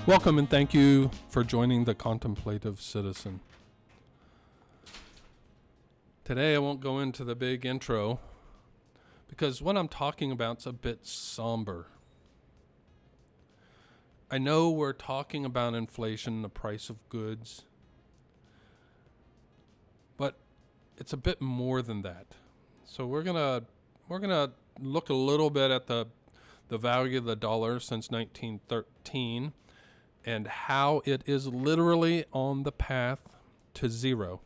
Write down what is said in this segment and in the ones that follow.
Welcome and thank you for joining the Contemplative Citizen. Today I won't go into the big intro because what I'm talking about is a bit somber. I know we're talking about inflation, the price of goods, but it's a bit more than that. So we're gonna look a little bit at the value of the dollar since 1913 and how it is literally on the path to zero,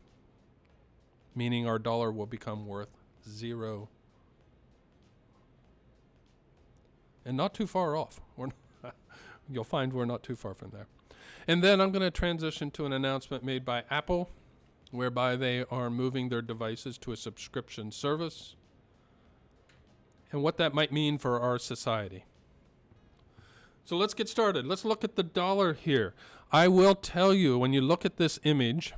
meaning our dollar will become worth zero. And not too far off. You'll find we're not too far from there. And then I'm going to transition to an announcement made by Apple, whereby they are moving their devices to a subscription service, and what that might mean for our society. So let's get started. Let's look at the dollar here. I will tell you, when you look at this image,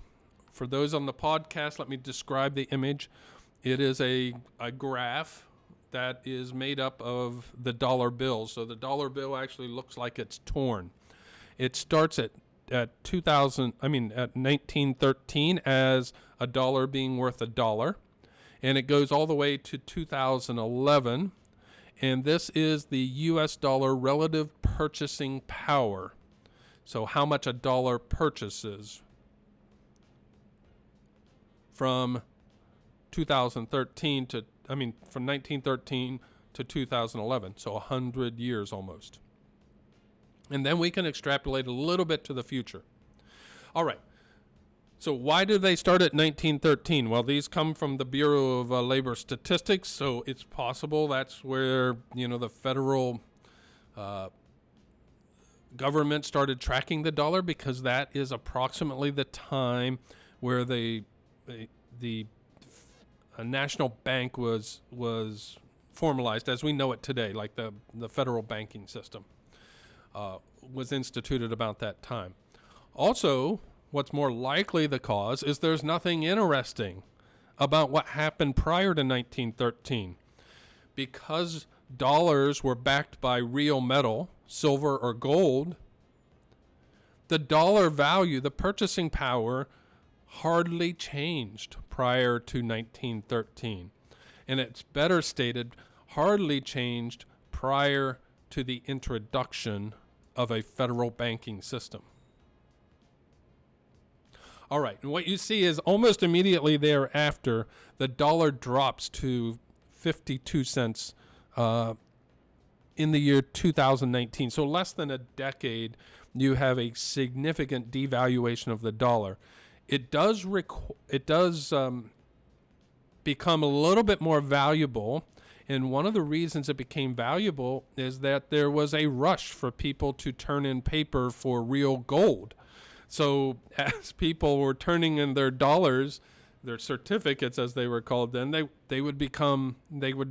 for those on the podcast, let me describe the image. It is a graph that is made up of the dollar bill. So the dollar bill actually looks like it's torn. It starts at 1913 as a dollar being worth a dollar, and it goes all the way to 2011. And this is the US dollar relative purchasing power. So how much a dollar purchases from 2013 to, from 1913 to 2011. So 100 years almost. And then we can extrapolate a little bit to the future. All right. So why do they start at 1913? Well, these come from the Bureau of Labor Statistics, so it's possible that's where, the federal government started tracking the dollar, because that is approximately the time where the national bank was formalized as we know it today, like the federal banking system was instituted about that time. Also, what's more likely the cause is there's nothing interesting about what happened prior to 1913. Because dollars were backed by real metal, silver or gold, the dollar value, the purchasing power, hardly changed prior to 1913. And it's better stated, hardly changed prior to the introduction of a federal banking system. All right, and what you see is almost immediately thereafter, the dollar drops to 52 cents in the year 2019. So less than a decade, you have a significant devaluation of the dollar. It does become a little bit more valuable, and one of the reasons it became valuable is that there was a rush for people to turn in paper for real gold. So as people were turning in their dollars, their certificates as they were called then, they would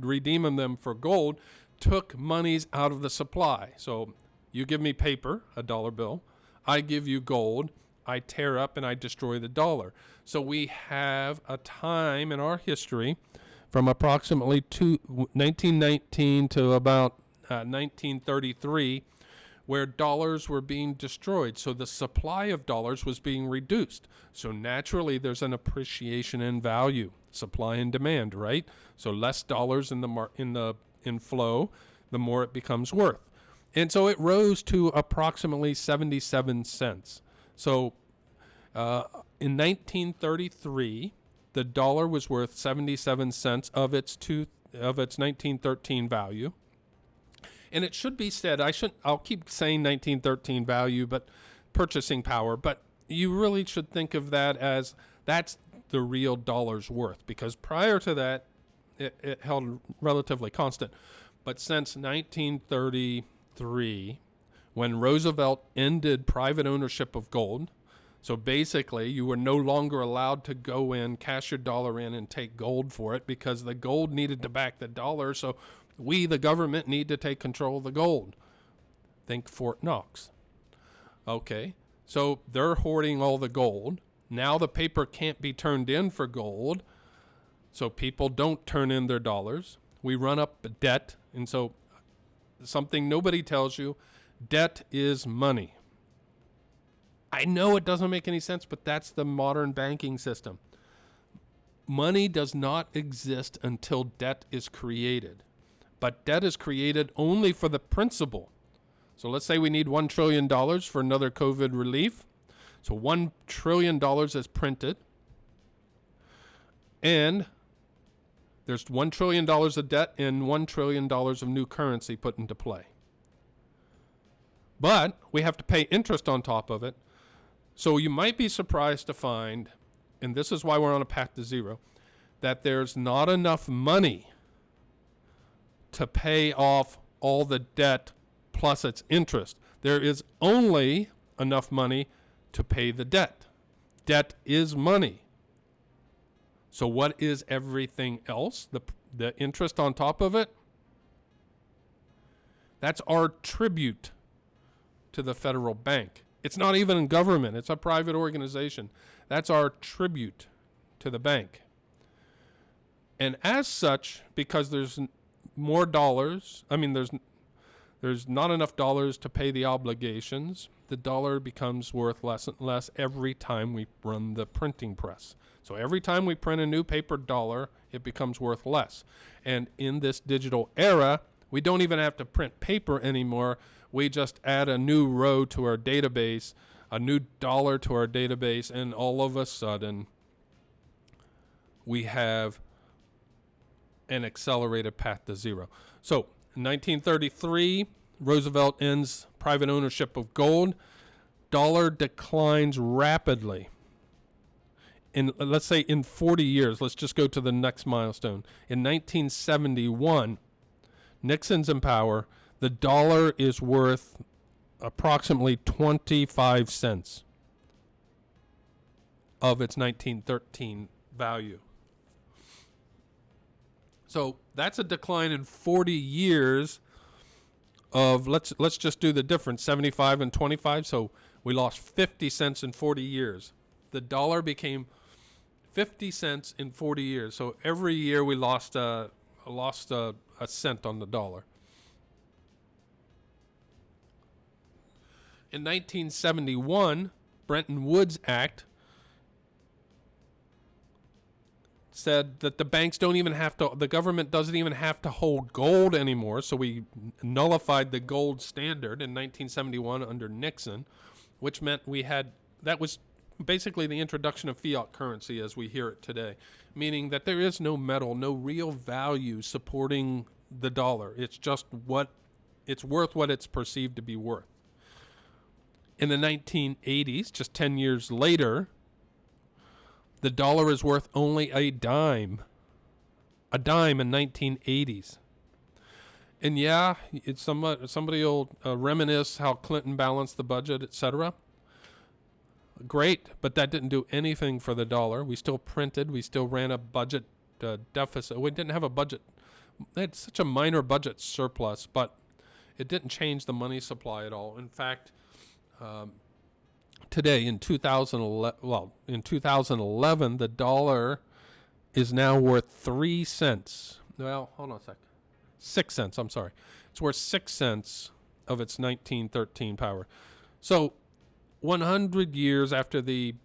redeem them for gold, took monies out of the supply. So you give me paper, a dollar bill, I give you gold, I tear up and I destroy the dollar. So we have a time in our history from approximately 1919 to about 1933 where dollars were being destroyed. So the supply of dollars was being reduced. So naturally there's an appreciation in value, supply and demand, right? So less dollars in flow, the more it becomes worth. And so it rose to approximately 77 cents. So in 1933, the dollar was worth 77 cents of its 1913 value. And it should be said, I'll keep saying 1913 value, but purchasing power, but you really should think of that as that's the real dollar's worth, because prior to that, it held relatively constant. But since 1933, when Roosevelt ended private ownership of gold, so basically you were no longer allowed to go in, cash your dollar in, and take gold for it, because the gold needed to back the dollar, so we, the government, need to take control of the gold. Think Fort Knox. Okay, so they're hoarding all the gold. Now the paper can't be turned in for gold, so people don't turn in their dollars. We run up debt, and so something nobody tells you, debt is money. I know it doesn't make any sense, but that's the modern banking system. Money does not exist until debt is created. But debt is created only for the principal. So let's say we need $1 trillion for another COVID relief. So $1 trillion is printed. And there's $1 trillion of debt and $1 trillion of new currency put into play. But we have to pay interest on top of it. So you might be surprised to find, and this is why we're on a path to zero, that there's not enough money to pay off all the debt plus its interest. There is only enough money to pay the debt. Debt is money. So what is everything else? The interest on top of it? That's our tribute to the federal bank. It's not even in government. It's a private organization. That's our tribute to the bank. And as such, because there's more dollars, there's not enough dollars to pay the obligations, the dollar becomes worth less and less every time we run the printing press. So every time we print a new paper dollar, it becomes worth less. And in this digital era, we don't even have to print paper anymore. We just add a new row to our database, a new dollar to our database, and all of a sudden, we have an accelerated path to zero. So, in 1933, Roosevelt ends private ownership of gold. Dollar declines rapidly. Let's say in 40 years, let's just go to the next milestone. In 1971, Nixon's in power. The dollar is worth approximately 25 cents of its 1913 value. So that's a decline in 40 years of, let's just do the difference, 75 and 25. So we lost 50 cents in 40 years. The dollar became 50 cents in 40 years. So every year we lost a cent on the dollar. In 1971, Bretton Woods Act said that the banks don't even have to, the government doesn't even have to hold gold anymore. So we nullified the gold standard in 1971 under Nixon, which meant that was basically the introduction of fiat currency as we hear it today, meaning that there is no metal, no real value supporting the dollar. It's just it's worth what it's perceived to be worth. In the 1980s, just 10 years later, the dollar is worth only a dime. A dime in 1980s. And yeah, it's somebody will reminisce how Clinton balanced the budget, etc. Great, but that didn't do anything for the dollar. We still printed. We still ran a budget deficit. We didn't have a budget. They had such a minor budget surplus, but it didn't change the money supply at all. In fact, today in 2011, the dollar is now worth 3 cents. Well, hold on a sec. 6 cents, I'm sorry. It's worth 6 cents of its 1913 power. So 100 years after the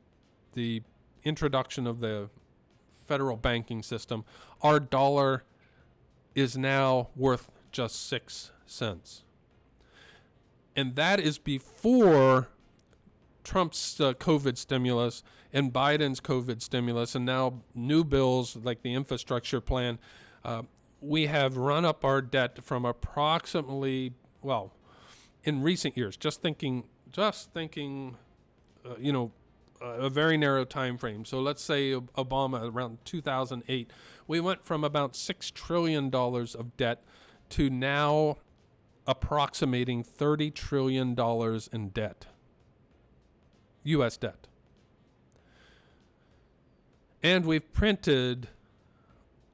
introduction of the federal banking system, our dollar is now worth just 6 cents. And that is before Trump's COVID stimulus and Biden's COVID stimulus, and now new bills like the infrastructure plan. We have run up our debt from approximately, in recent years, just thinking, a very narrow time frame. So let's say Obama around 2008, we went from about $6 trillion of debt to now approximating $30 trillion in debt, U.S. debt. And we've printed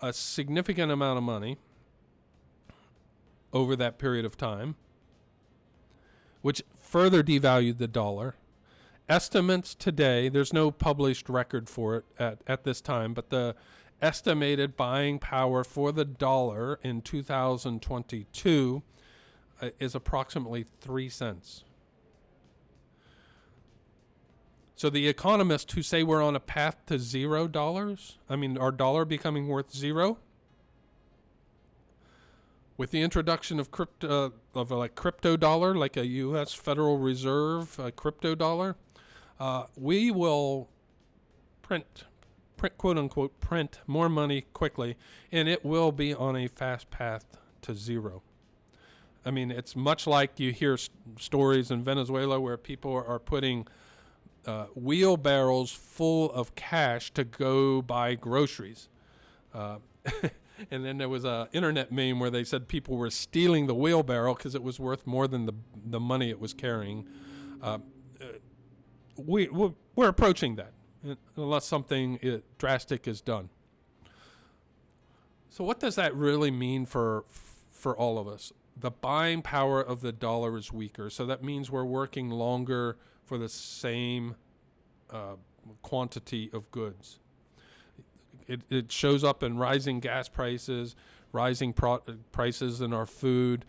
a significant amount of money over that period of time, which further devalued the dollar. Estimates today, there's no published record for it at this time, but the estimated buying power for the dollar in 2022 is approximately 3 cents. So the economists who say we're on a path to $0, our dollar becoming worth zero, with the introduction of crypto dollar, like a U.S. Federal Reserve crypto dollar, we will print, quote unquote, print more money quickly, and it will be on a fast path to zero. It's much like you hear stories in Venezuela where people are putting wheelbarrows full of cash to go buy groceries. And then there was a internet meme where they said people were stealing the wheelbarrow because it was worth more than the money it was carrying. We're approaching that unless something drastic is done. So what does that really mean for all of us? The buying power of the dollar is weaker, so that means we're working longer for the same quantity of goods. It shows up in rising gas prices, rising prices in our food,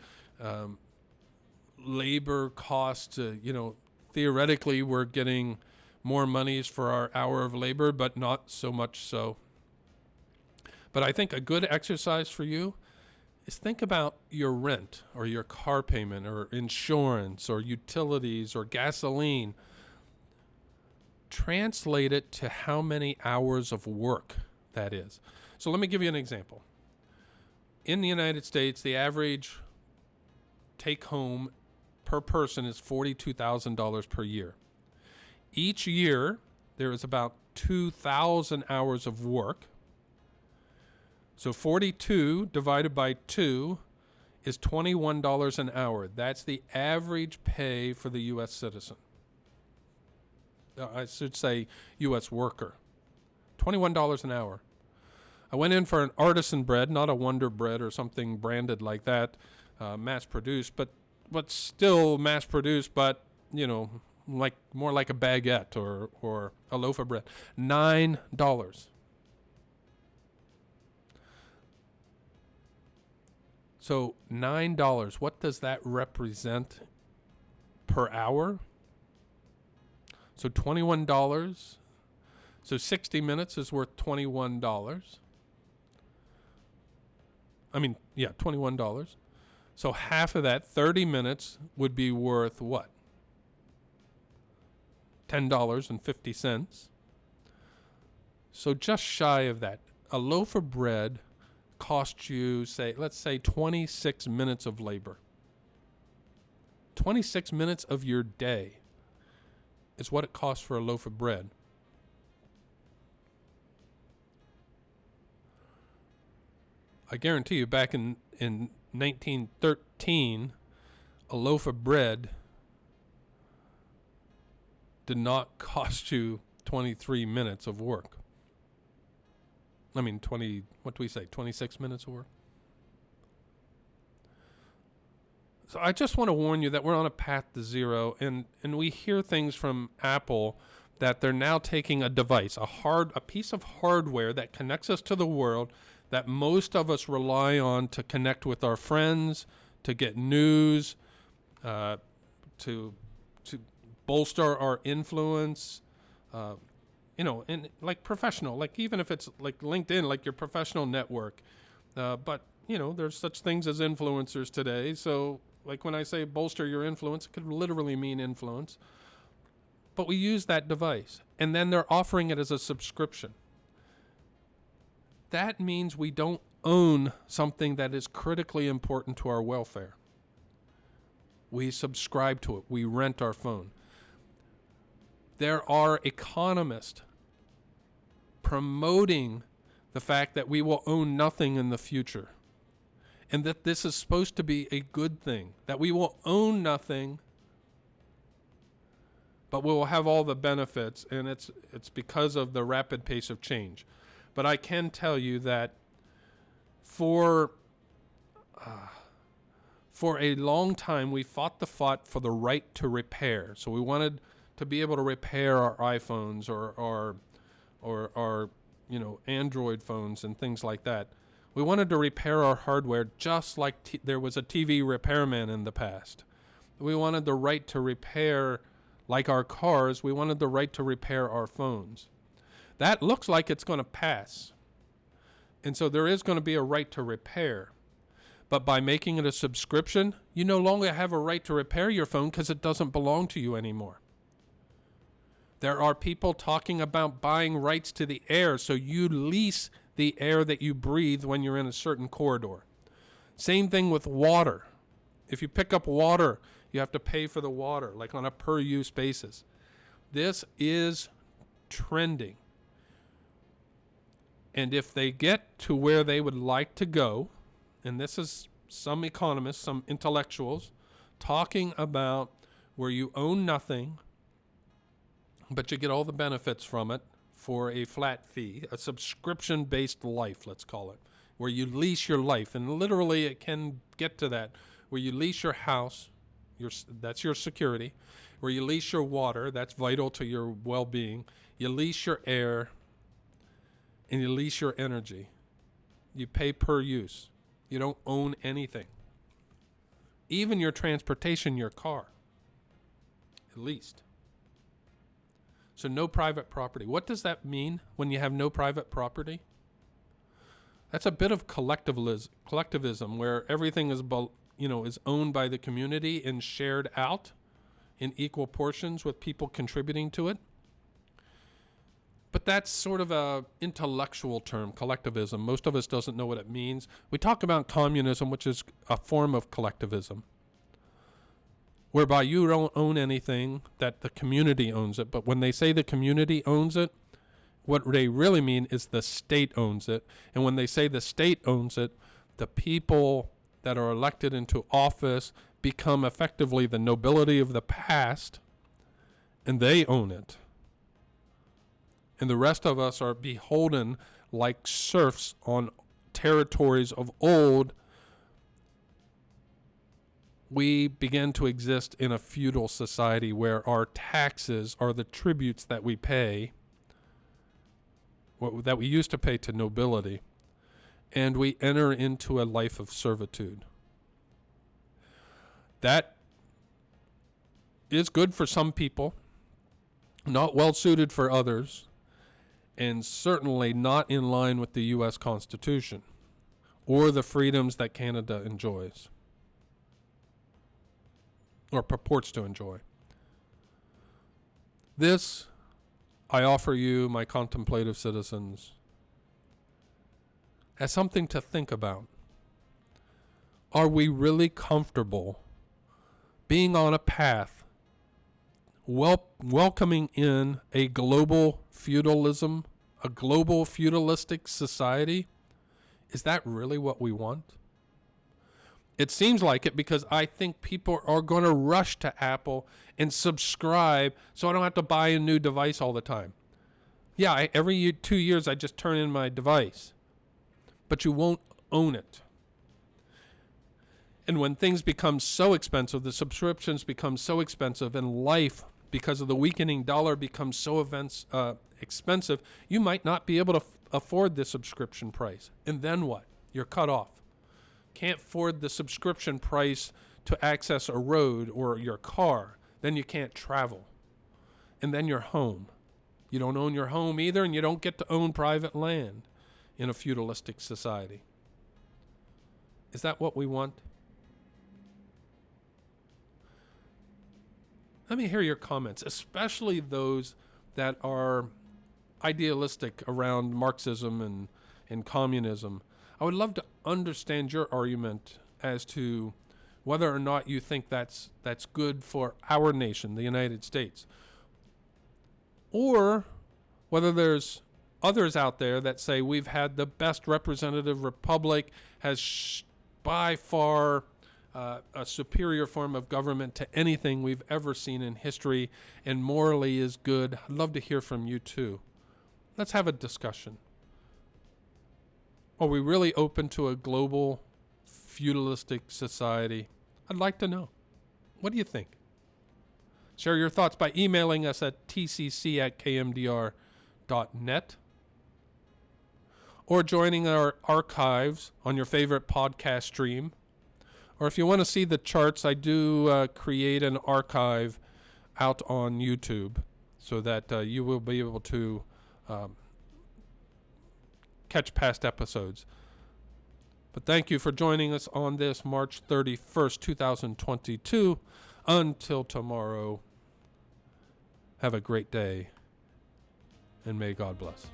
labor costs. Theoretically, we're getting more monies for our hour of labor, but not so much so. But I think a good exercise for you is think about your rent or your car payment or insurance or utilities or gasoline. Translate it to how many hours of work that is. So let me give you an example. In the United States, the average take home per person is $42,000 per year. Each year, there is about 2,000 hours of work. So 42 divided by 2 is $21 an hour. That's the average pay for the U.S. citizen. I should say U.S. worker. $21 an hour. I went in for an artisan bread, not a Wonder Bread or something branded like that, mass-produced, but still mass-produced, but, like more like a baguette or a loaf of bread. $9. So $9, what does that represent per hour? So $21. So 60 minutes is worth $21. $21. So half of that, 30 minutes, would be worth what? $10.50. So just shy of that. A loaf of bread costs you, let's say 26 minutes of labor. 26 minutes of your day is what it costs for a loaf of bread. I guarantee you, back in 1913, a loaf of bread did not cost you 23 minutes of work. 26 minutes of work? So I just want to warn you that we're on a path to zero, and we hear things from Apple that they're now taking a device, a piece of hardware that connects us to the world that most of us rely on to connect with our friends, to get news, to bolster our influence, and like professional, like even if it's like LinkedIn, like your professional network. But, there's such things as influencers today. So like when I say bolster your influence, it could literally mean influence. But we use that device, and then they're offering it as a subscription. That means we don't own something that is critically important to our welfare. We subscribe to it. We rent our phone. There are economists promoting the fact that we will own nothing in the future, and that this is supposed to be a good thing, that we will own nothing, but we will have all the benefits, and it's because of the rapid pace of change. But I can tell you that for a long time, we fought the fight for the right to repair. So we wanted to be able to repair our iPhones or Android phones and things like that. We wanted to repair our hardware just like there was a TV repairman in the past. We wanted the right to repair Like our cars, we wanted the right to repair our phones. That looks like it's going to pass. And so there is going to be a right to repair. But by making it a subscription, you no longer have a right to repair your phone because it doesn't belong to you anymore. There are people talking about buying rights to the air, so you lease the air that you breathe when you're in a certain corridor. Same thing with water. If you pick up water, you have to pay for the water, like on a per-use basis. This is trending. And if they get to where they would like to go, and this is some economists, some intellectuals, talking about where you own nothing, but you get all the benefits from it for a flat fee, a subscription-based life, let's call it, where you lease your life. And literally it can get to that, where you lease your house, that's your security, where you lease your water, that's vital to your well-being, you lease your air, and you lease your energy. You pay per use. You don't own anything. Even your transportation, your car, at least. So no private property. What does that mean when you have no private property? That's a bit of collectivism where everything is, is owned by the community and shared out in equal portions with people contributing to it. But that's sort of a intellectual term, collectivism. Most of us doesn't know what it means. We talk about communism, which is a form of collectivism, whereby you don't own anything, that the community owns it. But when they say the community owns it, what they really mean is the state owns it. And when they say the state owns it, the people that are elected into office become effectively the nobility of the past, and they own it. And the rest of us are beholden like serfs on territories of old. We begin to exist in a feudal society where our taxes are the tributes that we pay, that we used to pay to nobility, and we enter into a life of servitude. That is good for some people, not well suited for others, and certainly not in line with the U.S. Constitution or the freedoms that Canada enjoys or purports to enjoy. This, I offer you, my contemplative citizens, as something to think about. Are we really comfortable being on a path welcoming in a global feudalism, a global feudalistic society? Is that really what we want? It seems like it, because I think people are going to rush to Apple and subscribe so I don't have to buy a new device all the time. Yeah, every 2 years I just turn in my device. But you won't own it. And when things become so expensive, the subscriptions become so expensive, and life, because of the weakening dollar, becomes so expensive, you might not be able to afford the subscription price. And then what? You're cut off. Can't afford the subscription price to access a road or your car. Then you can't travel. And then you're home. You don't own your home either, and you don't get to own private land in a feudalistic society. Is that what we want? Let me hear your comments, especially those that are idealistic around Marxism and communism. I would love to understand your argument as to whether or not you think that's good for our nation, the United States, or whether there's others out there that say we've had the best representative republic, has by far a superior form of government to anything we've ever seen in history, and morally is good. I'd love to hear from you too. Let's have a discussion. Are we really open to a global feudalistic society? I'd like to know. What do you think? Share your thoughts by emailing us at tcc@kmdr.net or joining our archives on your favorite podcast stream. Or if you want to see the charts, I do create an archive out on YouTube so that you will be able to catch past episodes. But thank you for joining us on this March 31st, 2022. Until tomorrow, have a great day, and may God bless.